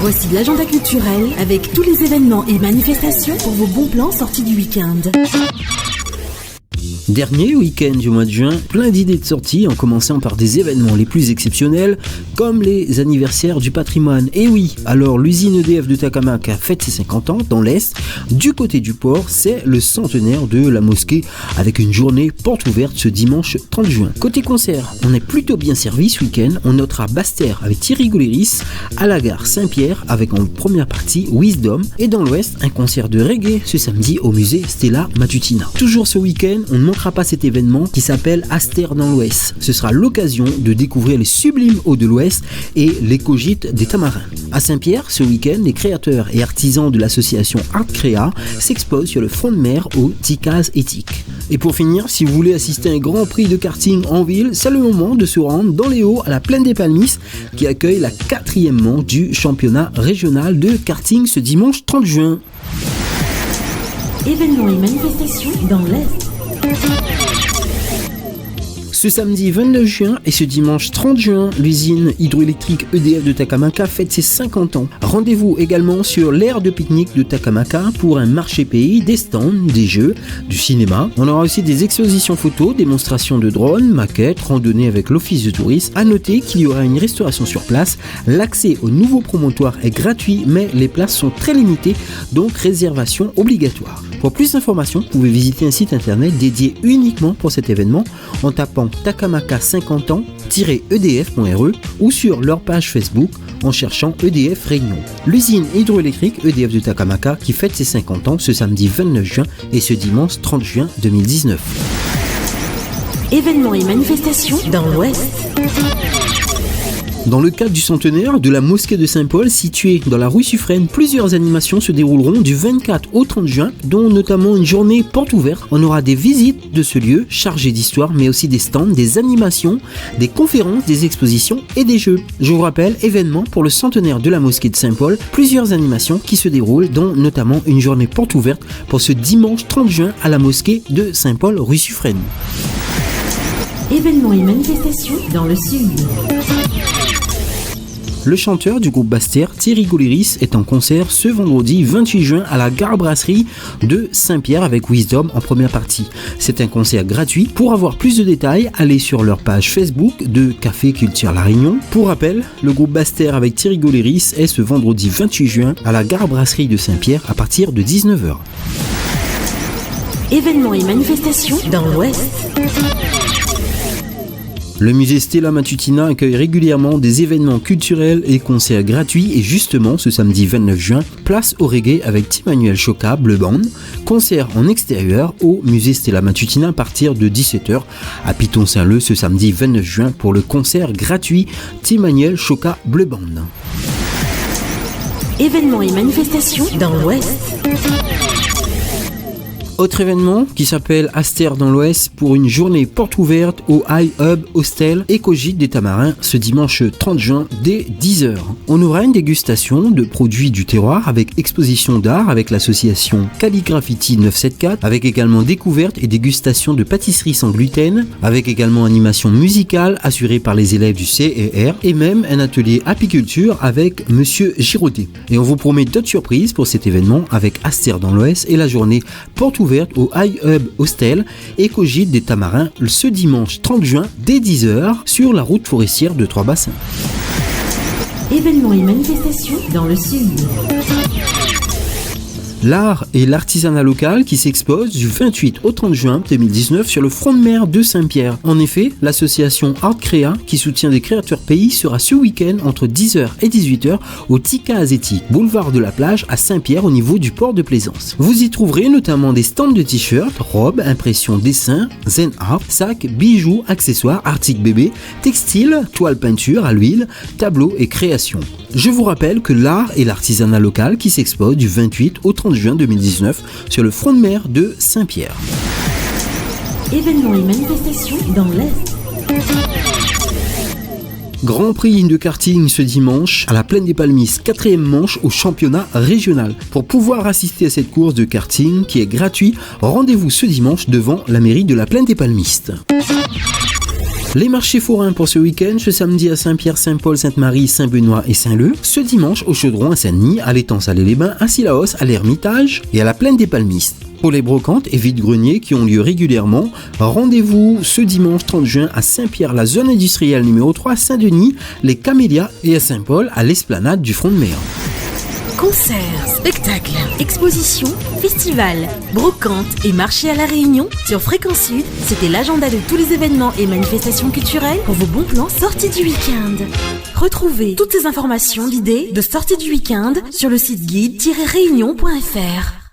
Voici l'agenda culturel avec tous les événements et manifestations pour vos bons plans sortis du week-end. Dernier week-end du mois de juin, plein d'idées de sorties en commençant par des événements les plus exceptionnels comme les anniversaires du patrimoine. Et oui, alors l'usine EDF de Takamaka fête ses 50 ans dans l'Est. Du côté du port, c'est le centenaire de la mosquée avec une journée porte ouverte ce dimanche 30 juin. Côté concert, on est plutôt bien servi ce week-end. On notera Basse-Terre avec Thierry Gouléris, à la gare Saint-Pierre avec en première partie Wisdom. Et dans l'Ouest, un concert de reggae ce samedi au musée Stella Matutina. Toujours ce week-end, on ne manquera pas cet événement qui s'appelle Aster dans l'Ouest. Ce sera l'occasion de découvrir les sublimes eaux de l'Ouest et l'écogite des Tamarins. À Saint-Pierre, ce week-end, les créateurs et artisans de l'association Art Créa s'exposent sur le front de mer au Ticaz éthique. Et pour finir, si vous voulez assister à un grand prix de karting en ville, c'est le moment de se rendre dans les Hauts à la Plaine des Palmistes qui accueille la 4e manche du championnat régional de karting ce dimanche 30 juin. Événements et manifestations dans l'Est. Ce samedi 29 juin et ce dimanche 30 juin, l'usine hydroélectrique EDF de Takamaka fête ses 50 ans. Rendez-vous également sur l'aire de pique-nique de Takamaka pour un marché pays, des stands, des jeux, du cinéma. On aura aussi des expositions photos, démonstrations de drones, maquettes, randonnées avec l'office de tourisme. À noter qu'il y aura une restauration sur place. L'accès au nouveau promontoire est gratuit mais les places sont très limitées, donc réservation obligatoire. Pour plus d'informations, vous pouvez visiter un site internet dédié uniquement pour cet événement en tapant Takamaka 50 ans-edf.re ou sur leur page Facebook en cherchant EDF Réunion. L'usine hydroélectrique EDF de Takamaka qui fête ses 50 ans ce samedi 29 juin et ce dimanche 30 juin 2019. Événements et manifestations dans l'Ouest. Dans le cadre du centenaire de la mosquée de Saint-Paul située dans la rue Suffren, plusieurs animations se dérouleront du 24 au 30 juin, dont notamment une journée porte ouverte. On aura des visites de ce lieu chargé d'histoire, mais aussi des stands, des animations, des conférences, des expositions et des jeux. Je vous rappelle, événement pour le centenaire de la mosquée de Saint-Paul, plusieurs animations qui se déroulent, dont notamment une journée porte ouverte pour ce dimanche 30 juin à la mosquée de Saint-Paul rue Suffren. Événements et manifestations dans le Sud. Le chanteur du groupe Basse-Terre, Thierry Gouléris, est en concert ce vendredi 28 juin à la gare brasserie de Saint-Pierre avec Wisdom en première partie. C'est un concert gratuit. Pour avoir plus de détails, allez sur leur page Facebook de Café Culture La Réunion. Pour rappel, le groupe Basse-Terre avec Thierry Gouléris est ce vendredi 28 juin à la gare brasserie de Saint-Pierre à partir de 19h. Événements et manifestations dans l'Ouest. Le musée Stella Matutina accueille régulièrement des événements culturels et concerts gratuits et justement ce samedi 29 juin, place au reggae avec Timanuel Choka, Bleu Band, concert en extérieur au musée Stella Matutina à partir de 17h à Piton-Saint-Leu ce samedi 29 juin pour le concert gratuit Timanuel Choka, Bleu Band. Événements et manifestations dans l'Ouest. Autre événement qui s'appelle Aster dans l'Ouest pour une journée porte ouverte au High Hub Hostel Écogite des Tamarins ce dimanche 30 juin dès 10h. On aura une dégustation de produits du terroir avec exposition d'art avec l'association Calligraffiti 974 avec également découverte et dégustation de pâtisserie sans gluten avec également animation musicale assurée par les élèves du CER et même un atelier apiculture avec Monsieur Giraudet. Et on vous promet d'autres surprises pour cet événement avec Aster dans l'Ouest et la journée porte ouverte au High Hub Hostel Écogite des Tamarins ce dimanche 30 juin dès 10h sur la route forestière de Trois-Bassins. Événements et manifestations dans le Sud. L'art et l'artisanat local qui s'expose du 28 au 30 juin 2019 sur le front de mer de Saint-Pierre. En effet, l'association Art Créa, qui soutient des créateurs pays, sera ce week-end entre 10h et 18h au Ticaz éthique, boulevard de la Plage à Saint-Pierre au niveau du port de Plaisance. Vous y trouverez notamment des stands de t-shirts, robes, impressions, dessins, zen art, sacs, bijoux, accessoires, articles bébés, textiles, toiles peinture à l'huile, tableaux et créations. Je vous rappelle que l'art et l'artisanat local qui s'expose du 28 au 30 juin 2019 sur le front de mer de Saint-Pierre. Événements et manifestations dans l'Est. Grand prix de karting ce dimanche à la Plaine des Palmistes, 4e manche au championnat régional. Pour pouvoir assister à cette course de karting qui est gratuite, rendez-vous ce dimanche devant la mairie de la Plaine des Palmistes. Les marchés forains pour ce week-end, ce samedi à Saint-Pierre, Saint-Paul, Sainte-Marie, Saint-Benoît et Saint-Leu. Ce dimanche au Chaudron à Saint-Denis, à l'étang Salé-les-Bains, à Sillaos, à l'Ermitage et à la Plaine des Palmistes. Pour les brocantes et vides-greniers qui ont lieu régulièrement, rendez-vous ce dimanche 30 juin à Saint-Pierre, la zone industrielle numéro 3, à Saint-Denis, les Camélias et à Saint-Paul, à l'esplanade du Front de Mer. Concerts, spectacles, expositions, festivals, brocantes et marchés à La Réunion sur Fréquence Sud, c'était l'agenda de tous les événements et manifestations culturelles pour vos bons plans sorties du week-end. Retrouvez toutes ces informations d'idées de sorties du week-end sur le site guide-réunion.fr.